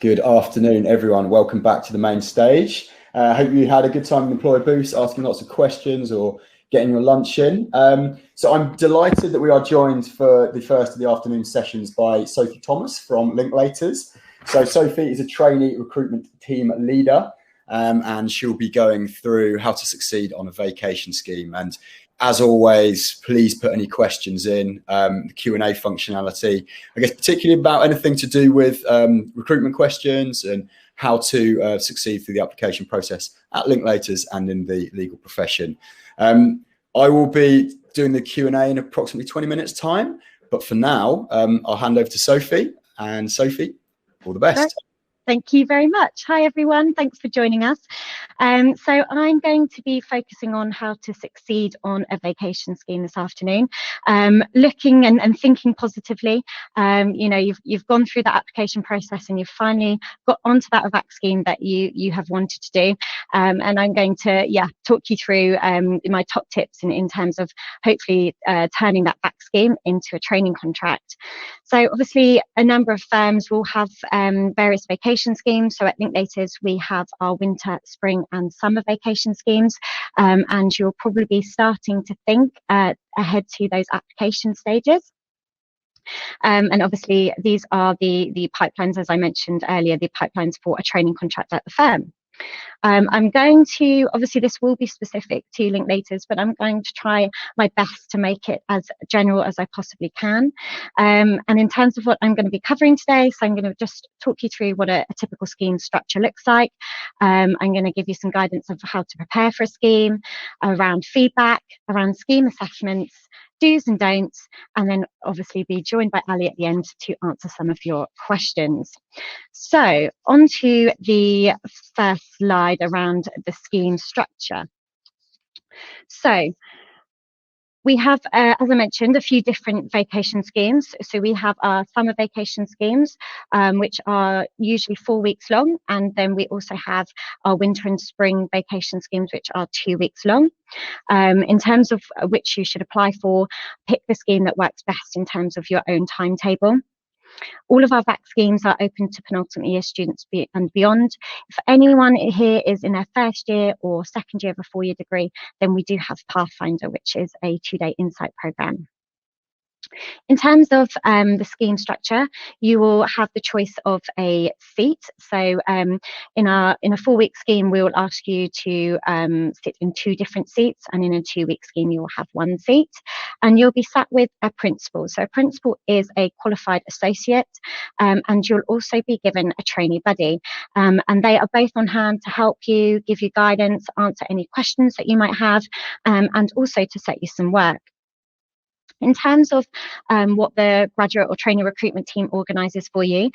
Good afternoon, everyone. Welcome back to the main stage. I hope you had a good time in Employer Boost, asking lots of questions or getting your lunch in. So I'm delighted that we are joined for the first of the afternoon sessions by Sophie Thomas from Linklaters. So Sophie is a trainee recruitment team leader, and she'll be going through how to succeed on a vacation scheme. And as always, please put any questions in the Q&A functionality, I guess particularly about anything to do with recruitment questions and how to succeed through the application process at Linklaters and in the legal profession. I will be doing the Q&A in approximately 20 minutes time, but for now, I'll hand over to Sophie. And Sophie, all the best. Thank you very much. Hi, everyone. Thanks for joining us. So I'm going to be focusing on how to succeed on a vacation scheme this afternoon, looking and thinking positively. You know, you've gone through that application process and you've finally got onto that VAC scheme that you have wanted to do. And I'm going to, talk you through my top tips in terms of hopefully turning that VAC scheme into a training contract. So obviously, a number of firms will have various vacation schemes. So at Linklaters, we have our winter, spring and summer vacation schemes. And you'll probably be starting to think ahead to those application stages. And obviously, these are the pipelines, as I mentioned earlier, the pipelines for a training contract at the firm. I'm going to, obviously this will be specific to Linklaters, but I'm going to try my best to make it as general as I possibly can. And in terms of what I'm going to be covering today, so I'm going to just talk you through what a typical scheme structure looks like. I'm going to give you some guidance of how to prepare for a scheme, around feedback, around scheme assessments, do's and don'ts, and then obviously be joined by Ali at the end to answer some of your questions. So on to the first slide around the scheme structure. So we have, as I mentioned, a few different vacation schemes. So we have our summer vacation schemes, which are usually 4 weeks long. And then we also have our winter and spring vacation schemes, which are 2 weeks long. In terms of which you should apply for, pick the scheme that works best in terms of your own timetable. All of our VAC schemes are open to penultimate year students and beyond. If anyone here is in their first year or second year of a 4-year degree, then we do have Pathfinder, which is a 2-day insight program. In terms of the scheme structure, you will have the choice of a seat. So in a 4-week scheme, we will ask you to sit in 2 different seats, and in a 2-week scheme, you will have 1 seat. And you'll be sat with a principal. So a principal is a qualified associate, and you'll also be given a trainee buddy. And they are both on hand to help you, give you guidance, answer any questions that you might have, and also to set you some work. In terms of what the graduate or trainee recruitment team organises for you,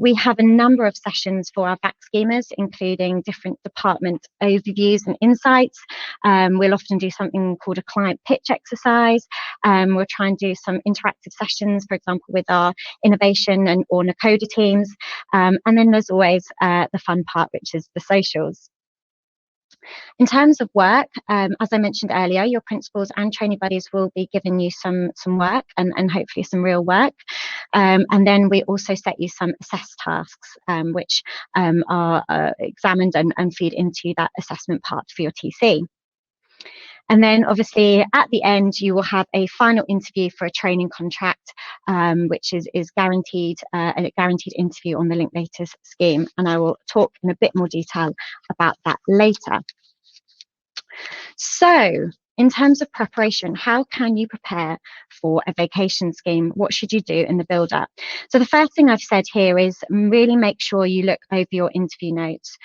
we have a number of sessions for our VAC schemers, including different department overviews and insights. We'll often do something called a client pitch exercise. We'll try and do some interactive sessions, for example, with our innovation or Nakoda teams. And then there's always the fun part, which is the socials. In terms of work, as I mentioned earlier, your principals and trainee buddies will be giving you some work and hopefully some real work. And then we also set you some assess tasks, which are examined and feed into that assessment part for your TC. And then obviously at the end, you will have a final interview for a training contract, which is guaranteed, a guaranteed interview on the Linklaters scheme. And I will talk in a bit more detail about that later. So in terms of preparation, how can you prepare for a vacation scheme? What should you do in the build-up? So the first thing I've said here is really make sure you look over your interview notes.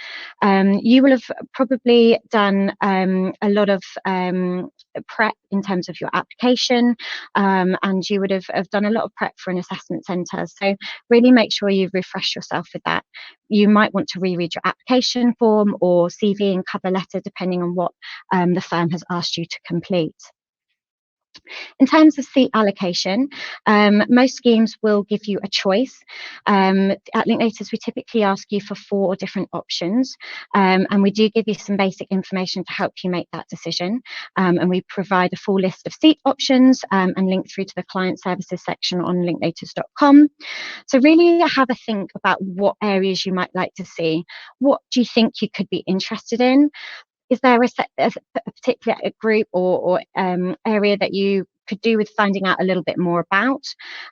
You will have probably done a lot of prep in terms of your application, and you would have done a lot of prep for an assessment centre. So really make sure you refresh yourself with that. You might want to reread your application form or CV and cover letter, depending on what the firm has asked you to complete. In terms of seat allocation, most schemes will give you a choice. At Linklaters, we typically ask you for 4 different options, and we do give you some basic information to help you make that decision. And we provide a full list of seat options and link through to the client services section on linklaters.com. So really have a think about what areas you might like to see. What do you think you could be interested in? Is there a particular group or area that you could do with finding out a little bit more about?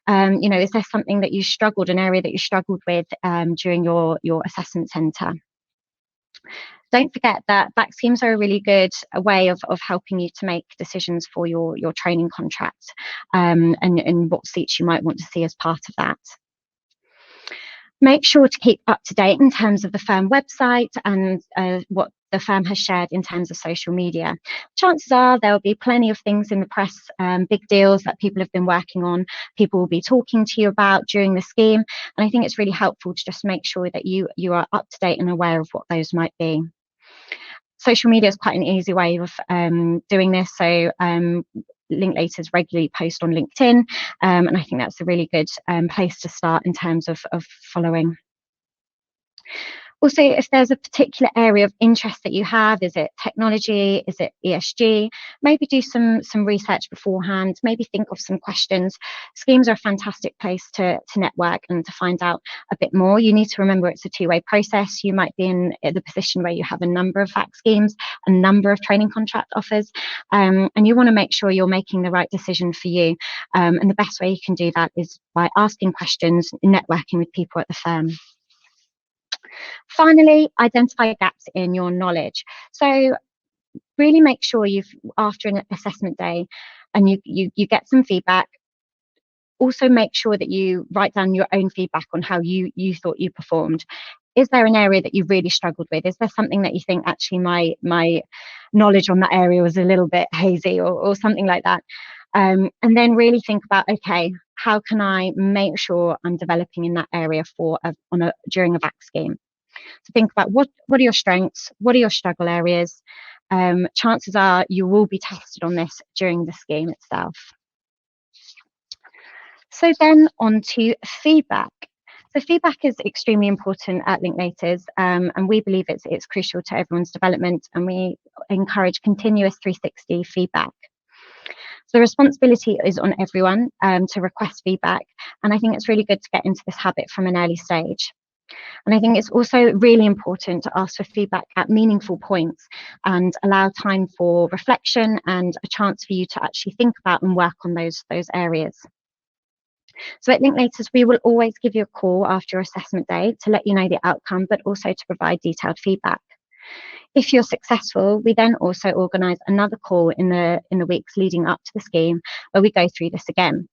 You know, is there something that you struggled, an area that you struggled with during your assessment centre? Don't forget that back schemes are a really good way of helping you to make decisions for your training contract and what seats you might want to see as part of that. Make sure to keep up to date in terms of the firm website and what the firm has shared in terms of social media. Chances are there will be plenty of things in the press, big deals that people have been working on, people will be talking to you about during the scheme. And I think it's really helpful to just make sure that you are up to date and aware of what those might be. Social media is quite an easy way of doing this. So Linklaters regularly post on LinkedIn, and I think that's a really good place to start in terms of following. Also, if there's a particular area of interest that you have, is it technology, is it ESG, maybe do some research beforehand, maybe think of some questions. Schemes are a fantastic place to network and to find out a bit more. You need to remember it's a two-way process. You might be in the position where you have a number of VAC schemes, a number of training contract offers, and you want to make sure you're making the right decision for you. And the best way you can do that is by asking questions, networking with people at the firm. Finally, identify gaps in your knowledge. So really make sure after an assessment day and you get some feedback, also make sure that you write down your own feedback on how you thought you performed. Is there an area that you really struggled with? Is there something that you think actually my knowledge on that area was a little bit hazy or something like that? And then really think about, okay, how can I make sure I'm developing in that area during a VAC scheme? So think about what are your strengths, what are your struggle areas. Chances are you will be tested on this during the scheme itself. So then on to feedback. So feedback is extremely important at Linklaters, and we believe it's crucial to everyone's development, and we encourage continuous 360 feedback. So the responsibility is on everyone to request feedback, and I think it's really good to get into this habit from an early stage. And I think it's also really important to ask for feedback at meaningful points and allow time for reflection and a chance for you to actually think about and work on those areas. So at Linklaters, we will always give you a call after your assessment day to let you know the outcome, but also to provide detailed feedback. If you're successful, we then also organise another call in the weeks leading up to the scheme where we go through this again.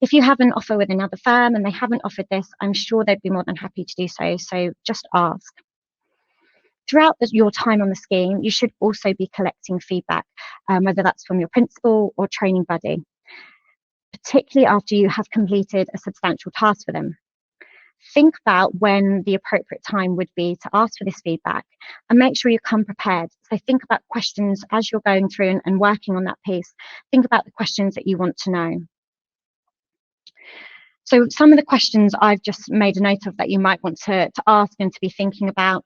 If you have an offer with another firm and they haven't offered this, I'm sure they'd be more than happy to do so. So just ask. Throughout your time on the scheme, you should also be collecting feedback, whether that's from your principal or training buddy, particularly after you have completed a substantial task for them. Think about when the appropriate time would be to ask for this feedback and make sure you come prepared. So think about questions as you're going through and working on that piece. Think about the questions that you want to know. So some of the questions I've just made a note of that you might want to ask and to be thinking about,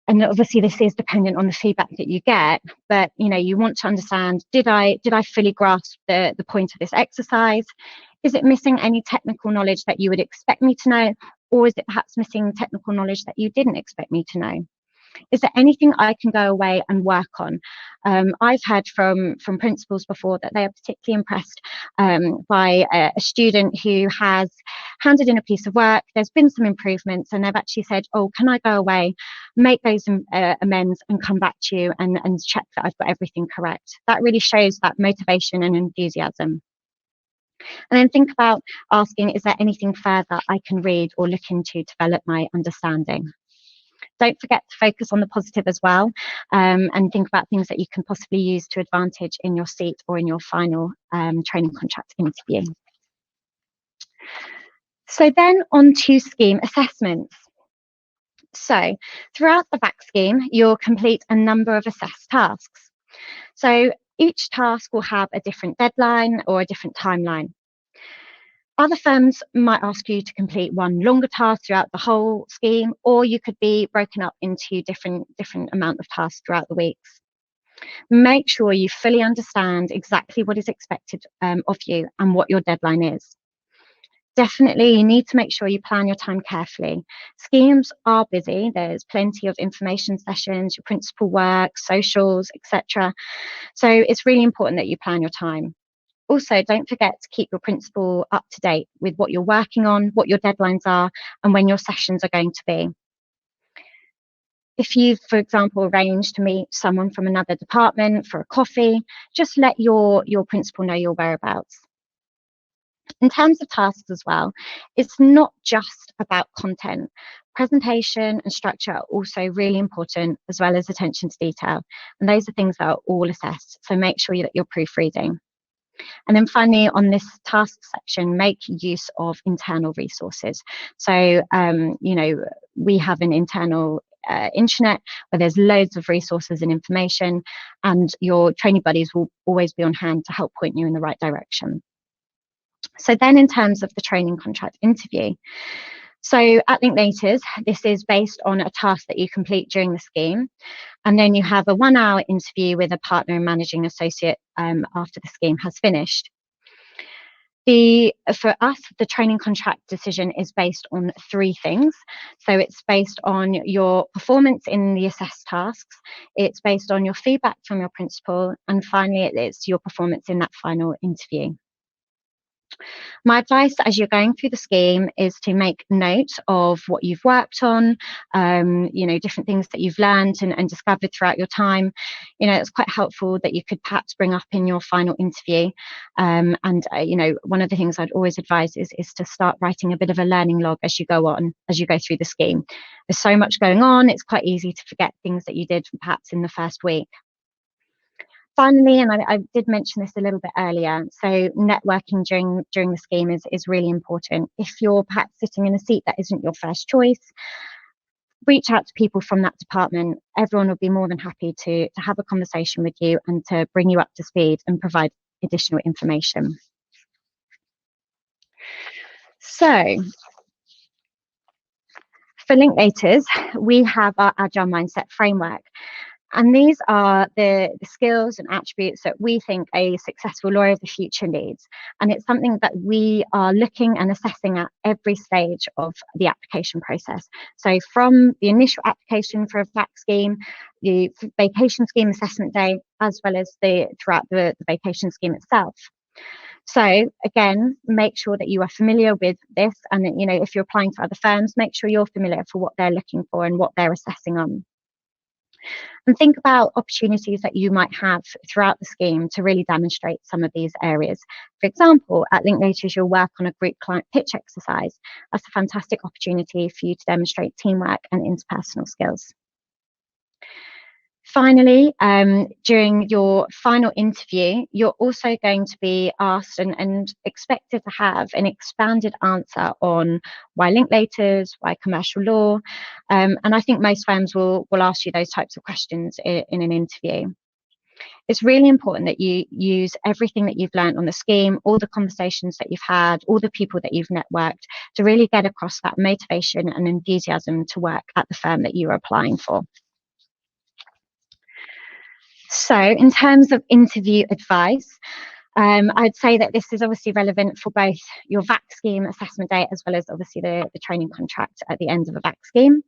and obviously this is dependent on the feedback that you get, but you want to understand, did I fully grasp the point of this exercise? Is it missing any technical knowledge that you would expect me to know, or is it perhaps missing technical knowledge that you didn't expect me to know? Is there anything I can go away and work on? I've heard from principals before that they are particularly impressed by a student who has handed in a piece of work. There's been some improvements and they've actually said, oh, can I go away, make those amends and come back to you and check that I've got everything correct. That really shows that motivation and enthusiasm. And then think about asking, is there anything further I can read or look into to develop my understanding? Don't forget to focus on the positive as well, and think about things that you can possibly use to advantage in your seat or in your final training contract interview. So then on to scheme assessments. So throughout the VAC scheme, you'll complete a number of assessed tasks. So Each task will have a different deadline or a different timeline. Other firms might ask you to complete one longer task throughout the whole scheme, or you could be broken up into different amount of tasks throughout the weeks. Make sure you fully understand exactly what is expected of you and what your deadline is. Definitely, you need to make sure you plan your time carefully. Schemes are busy. There's plenty of information sessions, your principal work, socials, etc. So it's really important that you plan your time. Also, don't forget to keep your principal up to date with what you're working on, what your deadlines are, and when your sessions are going to be. If you've, for example, arranged to meet someone from another department for a coffee, just let your principal know your whereabouts. In terms of tasks as well, it's not just about content. Presentation and structure are also really important, as well as attention to detail. And those are things that are all assessed. So make sure that you're proofreading. And then finally, on this task section, make use of internal resources. So, we have an internal intranet where there's loads of resources and information, and your training buddies will always be on hand to help point you in the right direction. So then in terms of the training contract interview, so at Linklaters, this is based on a task that you complete during the scheme. And then you have a 1-hour interview with a partner and managing associate after the scheme has finished. For us, the training contract decision is based on 3 things. So it's based on your performance in the assessed tasks, it's based on your feedback from your principal, and finally, it's your performance in that final interview. My advice as you're going through the scheme is to make note of what you've worked on, different things that you've learned and discovered throughout your time. It's quite helpful that you could perhaps bring up in your final interview. One of the things I'd always advise is to start writing a bit of a learning log as you go through the scheme. There's so much going on, it's quite easy to forget things that you did perhaps in the first week. Finally, and I did mention this a little bit earlier, so networking during the scheme is really important. If you're perhaps sitting in a seat that isn't your first choice, reach out to people from that department. Everyone will be more than happy to have a conversation with you and to bring you up to speed and provide additional information. So for Linklaters, we have our Agile Mindset framework. And these are the skills and attributes that we think a successful lawyer of the future needs. And it's something that we are looking and assessing at every stage of the application process. So from the initial application for a VAC scheme, the vacation scheme assessment day, as well as throughout the vacation scheme itself. So again, make sure that you are familiar with this. And if you're applying to other firms, make sure you're familiar for what they're looking for and what they're assessing on. And think about opportunities that you might have throughout the scheme to really demonstrate some of these areas. For example, at Linklaters, you'll work on a group client pitch exercise. That's a fantastic opportunity for you to demonstrate teamwork and interpersonal skills. Finally, during your final interview, you're also going to be asked and expected to have an expanded answer on why Linklaters, why commercial law, and I think most firms will ask you those types of questions in an interview. It's really important that you use everything that you've learned on the scheme, all the conversations that you've had, all the people that you've networked, to really get across that motivation and enthusiasm to work at the firm that you are applying for. So in terms of interview advice, I'd say that this is obviously relevant for both your VAC scheme assessment day, as well as obviously the training contract at the end of a VAC scheme.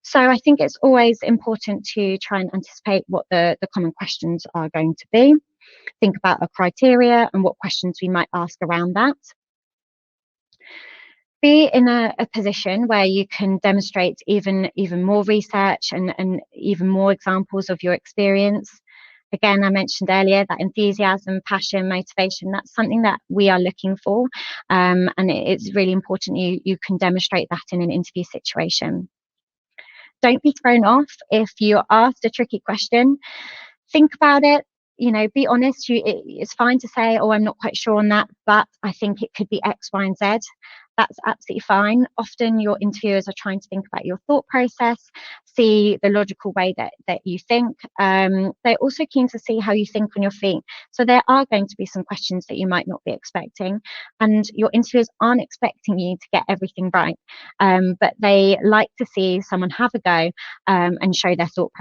So I think it's always important to try and anticipate what the common questions are going to be. Think about a criteria and what questions we might ask around that. Be in a position where you can demonstrate even more research and even more examples of your experience. Again, I mentioned earlier that enthusiasm, passion, motivation, that's something that we are looking for. And it's really important you can demonstrate that in an interview situation. Don't be thrown off if you're asked a tricky question. Think about it. Be honest. It's fine to say, oh, I'm not quite sure on that, but I think it could be X, Y, and Z. That's absolutely fine. Often your interviewers are trying to think about your thought process, see the logical way that you think. They're also keen to see how you think on your feet. So there are going to be some questions that you might not be expecting, and your interviewers aren't expecting you to get everything right, but they like to see someone have a go and show their thought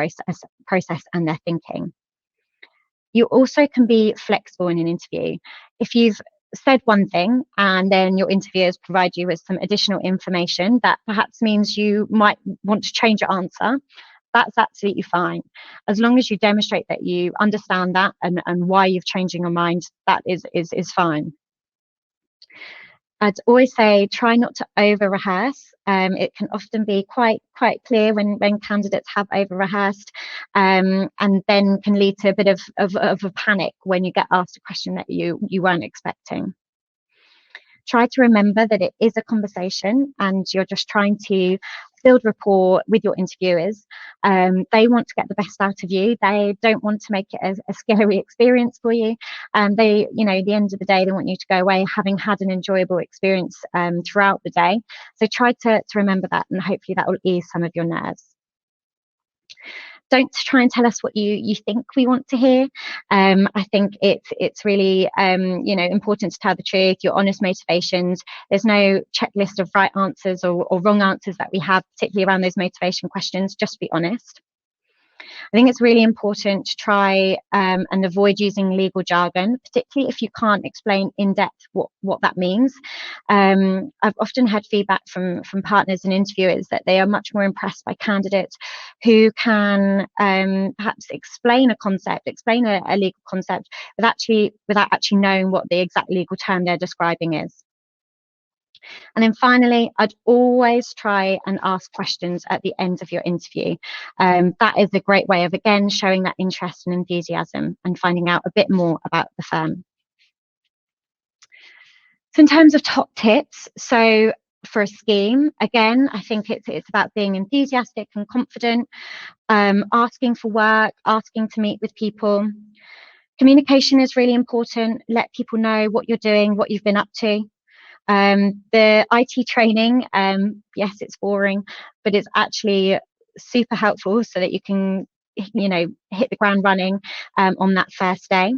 process and their thinking. You also can be flexible in an interview. If you've said one thing and then your interviewers provide you with some additional information that perhaps means you might want to change your answer, that's absolutely fine. As long as you demonstrate that you understand that and why you've changed your mind, that is fine. I'd always say try not to over rehearse. It can often be quite clear when candidates have over rehearsed, and then can lead to a bit of a panic when you get asked a question that you weren't expecting. Try to remember that it is a conversation and you're just trying to build rapport with your interviewers. They want to get the best out of you. They don't want to make it a scary experience for you. They, at the end of the day, they want you to go away having had an enjoyable experience throughout the day. So try to remember that, and hopefully that will ease some of your nerves. Don't try and tell us what you think we want to hear. I think it's really important to tell the truth, your honest motivations. There's no checklist of right answers or wrong answers that we have, particularly around those motivation questions. Just be honest. I think it's really important to try and avoid using legal jargon, particularly if you can't explain in depth what that means. I've often had feedback from partners and interviewers that they are much more impressed by candidates who can perhaps explain a concept, explain a legal concept without actually knowing what the exact legal term they're describing is. And then finally, I'd always try and ask questions at the end of your interview. That is a great way of, again, showing that interest and enthusiasm and finding out a bit more about the firm. So in terms of top tips, so for a scheme, again, I think it's about being enthusiastic and confident, asking for work, asking to meet with people. Communication is really important. Let people know what you're doing, what you've been up to. The IT training, yes, it's boring, but it's actually super helpful so that you can, hit the ground running on that first day.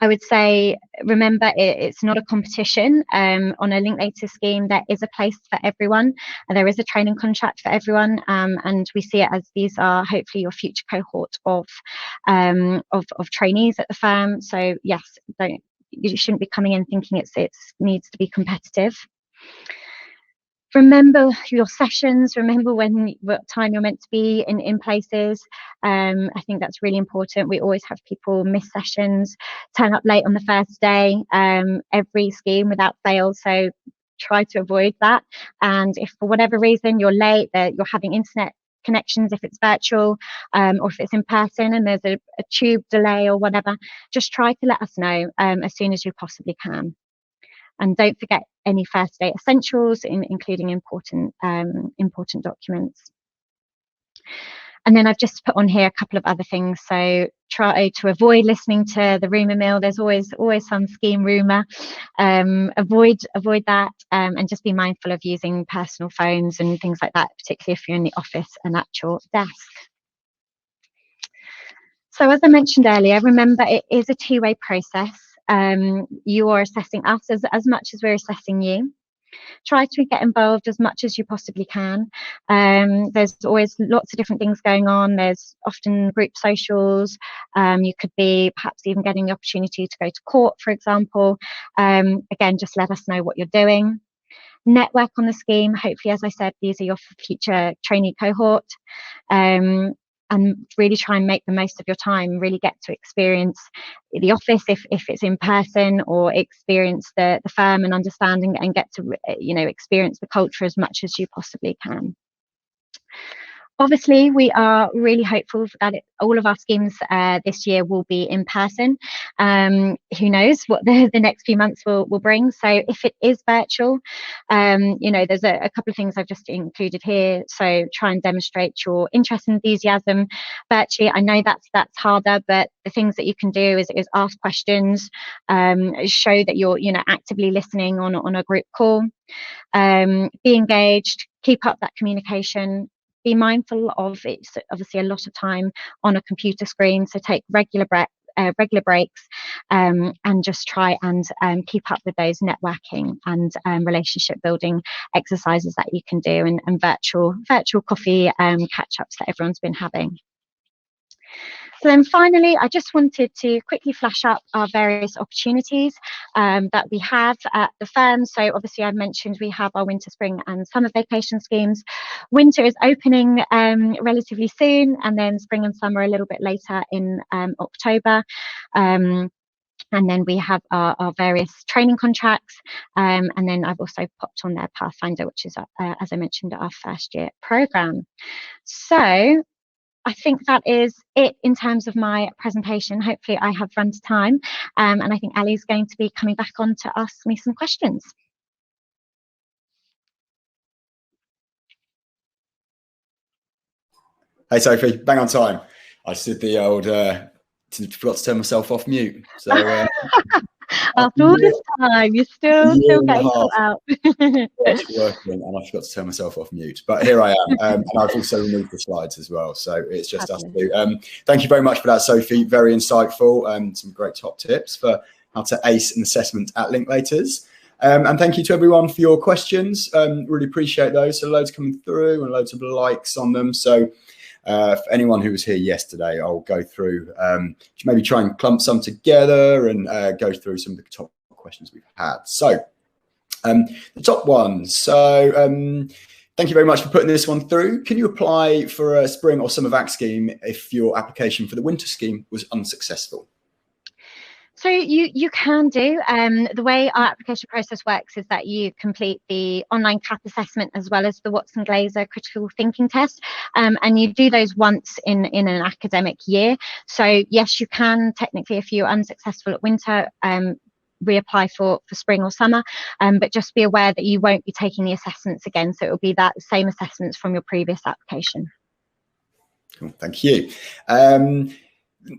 I would say, remember, it's not a competition. On a Linklaters scheme, there is a place for everyone, and there is a training contract for everyone, and we see it as these are hopefully your future cohort of trainees at the firm. So yes, you shouldn't be coming in thinking it needs to be competitive. Remember your sessions, remember what time you're meant to be in places. I think that's really important. We always have people miss sessions, turn up late on the first day, every scheme without fail. So try to avoid that. And if for whatever reason you're late, that you're having internet connections, if it's virtual or if it's in person and there's a tube delay or whatever, just try to let us know as soon as you possibly can. And don't forget any first day essentials, including important documents. And then I've just put on here a couple of other things. So try to avoid listening to the rumour mill. There's always some scheme rumour. Avoid that, and just be mindful of using personal phones and things like that, particularly if you're in the office and at your desk. So as I mentioned earlier, remember it is a two-way process. You are assessing us as much as we're assessing you. Try to get involved as much as you possibly can. There's always lots of different things going on. There's often group socials. You could be perhaps even getting the opportunity to go to court, for example. Again, just let us know what you're doing. Network on the scheme. Hopefully, as I said, these are your future trainee cohort. And really try and make the most of your time, really get to experience the office if it's in person, or experience the firm and understanding, and get to experience the culture as much as you possibly can. Obviously, we are really hopeful that all of our schemes this year will be in person. Who knows what the next few months will bring. So if it is virtual, there's a couple of things I've just included here. So try and demonstrate your interest and enthusiasm virtually. I know that's harder, but the things that you can do is ask questions, show that you're actively listening on a group call, be engaged, keep up that communication. Be mindful of it's obviously a lot of time on a computer screen, so take regular breaks, and just try and keep up with those networking and relationship building exercises that you can do, and virtual coffee catch ups that everyone's been having. So then finally, I just wanted to quickly flash up our various opportunities that we have at the firm. So obviously I mentioned we have our winter, spring and summer vacation schemes. Winter is opening relatively soon, and then spring and summer a little bit later in October. And then we have our various training contracts. And then I've also popped on there Pathfinder, which is, as I mentioned, our first year programme. So I think that is it in terms of my presentation. Hopefully I have run to time, and I think Ali's going to be coming back on to ask me some questions. Hey Sophie, bang on time. I did the old forgot to turn myself off mute. So after all this time, you're still getting caught out. It's working, and I forgot to turn myself off mute. But here I am, and I've also removed the slides as well. So it's just us two. Thank you very much for that, Sophie. Very insightful, and some great top tips for how to ace an assessment at Linklaters. And thank you to everyone for your questions. Really appreciate those. So loads coming through and loads of likes on them. So for anyone who was here yesterday, I'll go through, maybe try and clump some together and go through some of the top questions we've had. So the top one. So thank you very much for putting this one through. Can you apply for a spring or summer vac scheme if your application for the winter scheme was unsuccessful? So you can do. The way our application process works is that you complete the online CAP assessment as well as the Watson-Glaser critical thinking test, and you do those once in an academic year. So yes, you can technically, if you're unsuccessful at winter, reapply for spring or summer, but just be aware that you won't be taking the assessments again. So it will be that same assessments from your previous application. Cool, thank you.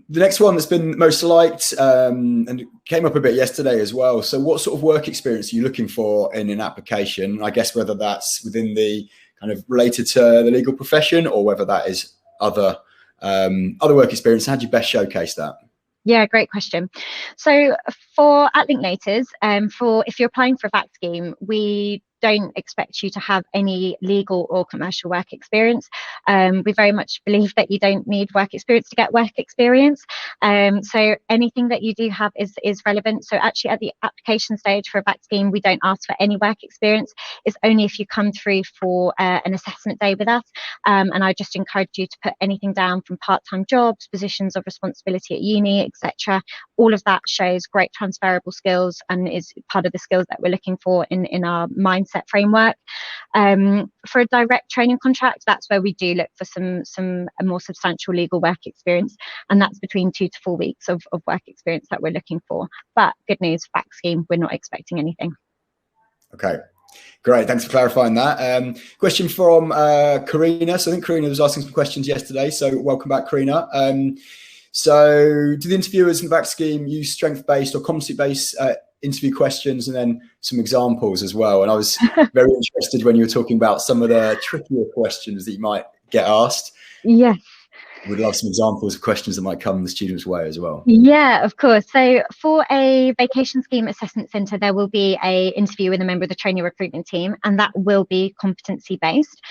The next one that's been most liked and it came up a bit yesterday as well. So what sort of work experience are you looking for in an application? I guess whether that's within the kind of related to the legal profession or whether that is other work experience. How do you best showcase that? Yeah, great question. So for at Linklaters, if you're applying for a VAC scheme, we don't expect you to have any legal or commercial work experience. We very much believe that you don't need work experience to get work experience. So anything that you do have is relevant. So actually at the application stage for a VAC scheme, we don't ask for any work experience. It's only if you come through for an assessment day with us. And I just encourage you to put anything down from part-time jobs, positions of responsibility at uni, etc. All of that shows great transferable skills and is part of the skills that we're looking for in our mindset framework. For a direct training contract, that's where we do look for some more substantial legal work experience, and that's between 2 to 4 weeks of work experience that we're looking for. But good news, VAC scheme, we're not expecting anything. Okay. Great, thanks for clarifying that. Question from Karina. So I think Karina was asking some questions yesterday, so welcome back, Karina. So do the interviewers in the VAC scheme use strength-based or competency-based interview questions and then some examples as well? And I was very interested when you were talking about some of the trickier questions that you might get asked. Yes. We'd love some examples of questions that might come the students' way as well. Yeah, of course. So for a vacation scheme assessment centre, there will be an interview with a member of the trainee recruitment team, and that will be competency based.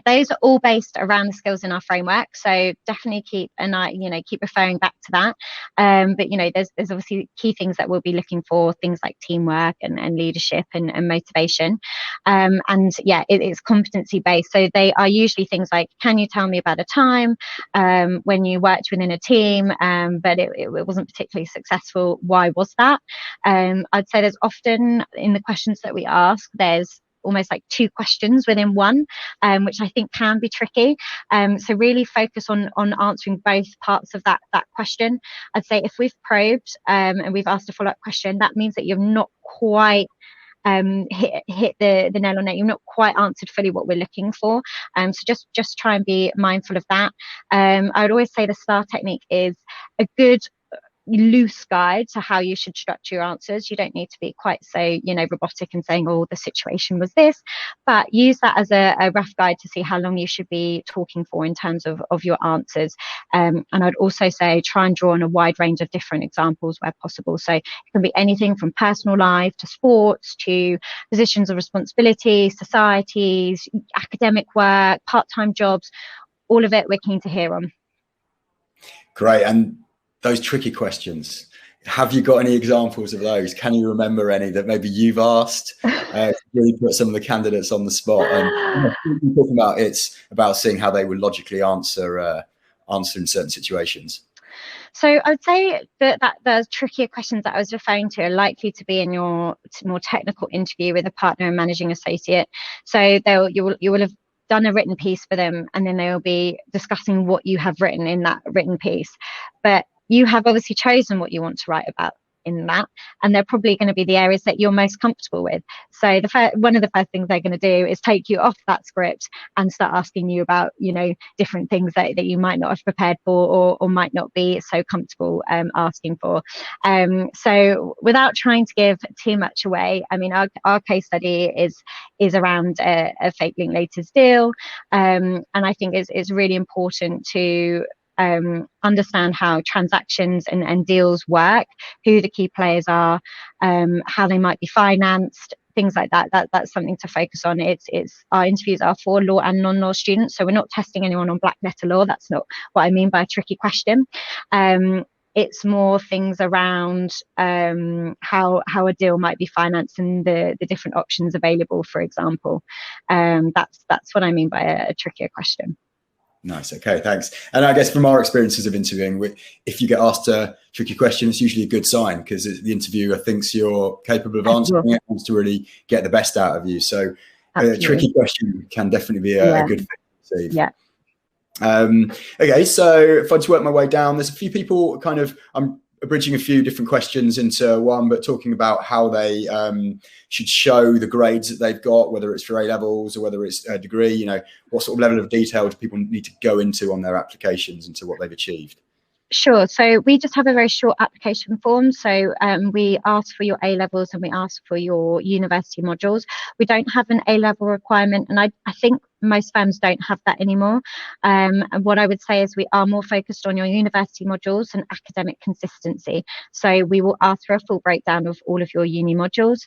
Those are all based around the skills in our framework. So definitely keep an eye, keep referring back to that. But, there's obviously key things that we'll be looking for, things like teamwork and leadership and motivation. And yeah, it's competency based. So they are usually things like, can you tell me about a time when you worked within a team, but it wasn't particularly successful? Why was that? I'd say there's often in the questions that we ask, there's almost like two questions within one, which I think can be tricky. So really focus on answering both parts of that question. I'd say if we've probed and we've asked a follow-up question, that means that you've not quite hit the nail on it. You've not quite answered fully what we're looking for. So just try and be mindful of that. I would always say the STAR technique is a good loose guide to how you should structure your answers. You don't need to be quite so, robotic and saying, oh, the situation was this, but use that as a rough guide to see how long you should be talking for in terms of your answers. And I'd also say try and draw on a wide range of different examples where possible. So it can be anything from personal life to sports to positions of responsibility, societies, academic work, part-time jobs, all of it we're keen to hear on. Great. And those tricky questions, have you got any examples of those? Can you remember any that maybe you've asked to really put some of the candidates on the spot? And talking about, it's about seeing how they would logically answer in certain situations. So I'd say that the trickier questions that I was referring to are likely to be in your more technical interview with a partner and managing associate. So you will have done a written piece for them, and then they'll be discussing what you have written in that written piece. But you have obviously chosen what you want to write about in that, and they're probably going to be the areas that you're most comfortable with. So one of the first things they're going to do is take you off that script and start asking you about, different things that you might not have prepared for or might not be so comfortable asking for. So without trying to give too much away, I mean, our case study is around a fake Linklaters deal, and I think it's really important to understand how transactions and deals work, who the key players are, how they might be financed, things like that. That's something to focus on. It's our interviews are for law and non-law students, so we're not testing anyone on black letter law. That's not what I mean by a tricky question. It's more things around how a deal might be financed and the different options available, for example. That's what I mean by a trickier question. Nice. Okay, thanks. And I guess from our experiences of interviewing, if you get asked a tricky question, it's usually a good sign, because the interviewer thinks you're capable of answering it, wants to really get the best out of you. So a tricky question can definitely be a good thing to receive. Yeah. Okay, so if I just work my way down, there's a few people I'm bridging a few different questions into one, but talking about how they should show the grades that they've got, whether it's for A levels or whether it's a degree. What sort of level of detail do people need to go into on their applications into what they've achieved? Sure. So we just have a very short application form. So we ask for your A levels and we ask for your university modules. We don't have an A level requirement, and I think most firms don't have that anymore. And what I would say is we are more focused on your university modules and academic consistency. So we will ask for a full breakdown of all of your uni modules.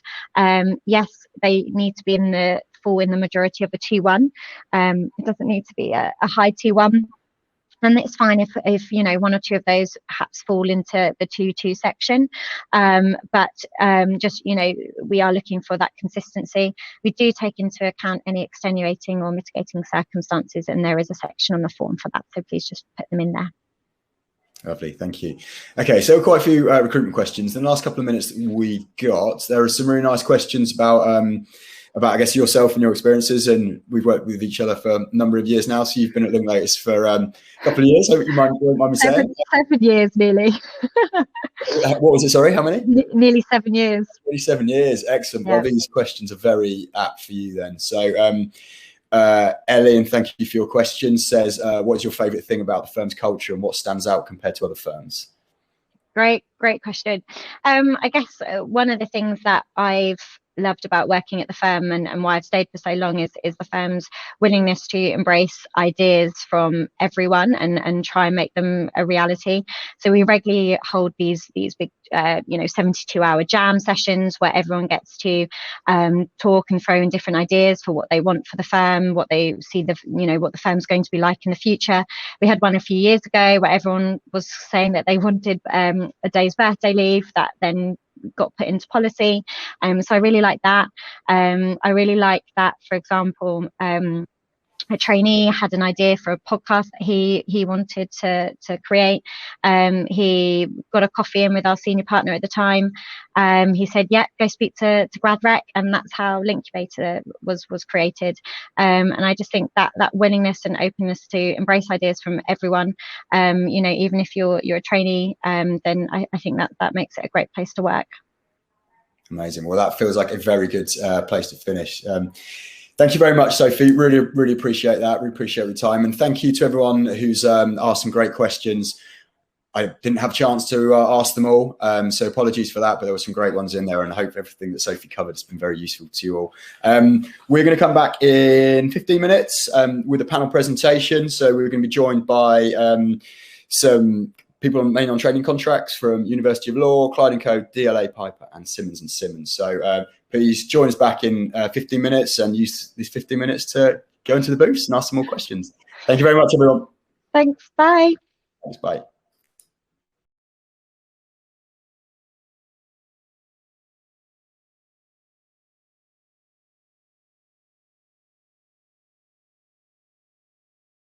Yes, they need to be fall in the majority of a T1. It doesn't need to be a high T1. And it's fine if one or two of those perhaps fall into the 2-2 section. But we are looking for that consistency. We do take into account any extenuating or mitigating circumstances, and there is a section on the form for that. So please just put them in there. Lovely, thank you. Okay, so quite a few recruitment questions. In the last couple of minutes that we got, there are some really nice questions about I guess yourself and your experiences, and we've worked with each other for a number of years now. So you've been at Linklaters for a couple of years. I hope you mind me saying. 7 years, nearly. What was it? Sorry, how many? Nearly 7 years. Nearly 7 years. Excellent. Yeah. Well, these questions are very apt for you then. So Ellie, and thank you for your question, says, what's your favourite thing about the firm's culture and what stands out compared to other firms? Great question. I guess one of the things that I've loved about working at the firm and why I've stayed for so long is the firm's willingness to embrace ideas from everyone and try and make them a reality. So we regularly hold these big 72-hour jam sessions where everyone gets to talk and throw in different ideas for what they want for the firm, what they see what the firm's going to be like in the future. We had one a few years ago where everyone was saying that they wanted a day's birthday leave that then got put into policy. So I really like that. I really like that, for example, a trainee had an idea for a podcast that he wanted to create. He got a coffee in with our senior partner at the time. He said, yeah, go speak to GradRec, and that's how Linklaters was created. And I just think that willingness and openness to embrace ideas from everyone, even if you're a trainee, then I think that makes it a great place to work. Amazing. Well, that feels like a very good place to finish. Thank you very much, Sophie. Really, really appreciate that. Really appreciate the time. And thank you to everyone who's asked some great questions. I didn't have a chance to ask them all, so apologies for that, but there were some great ones in there, and I hope everything that Sophie covered has been very useful to you all. We're going to come back in 15 minutes with a panel presentation. So we're going to be joined by some people mainly on training contracts from University of Law, Clyde & Co, DLA Piper, and Simmons & Simmons. So please join us back in 15 minutes and use these 15 minutes to go into the booth and ask some more questions. Thank you very much, everyone. Thanks. Bye. Thanks. Bye.